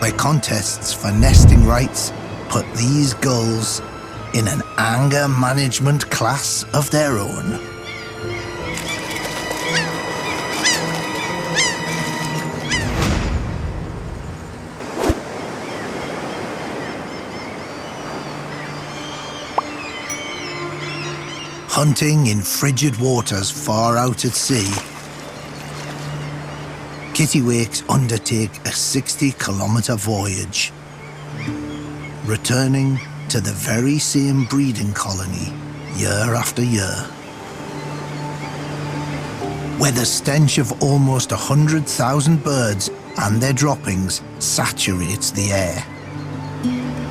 where contests for nesting rights put these gulls in an anger management class of their own. Hunting in frigid waters far out at sea, Kittiwakes undertake a 60-kilometre voyage, returning to the very same breeding colony year after year, where the stench of almost 100,000 birds and their droppings saturates the air.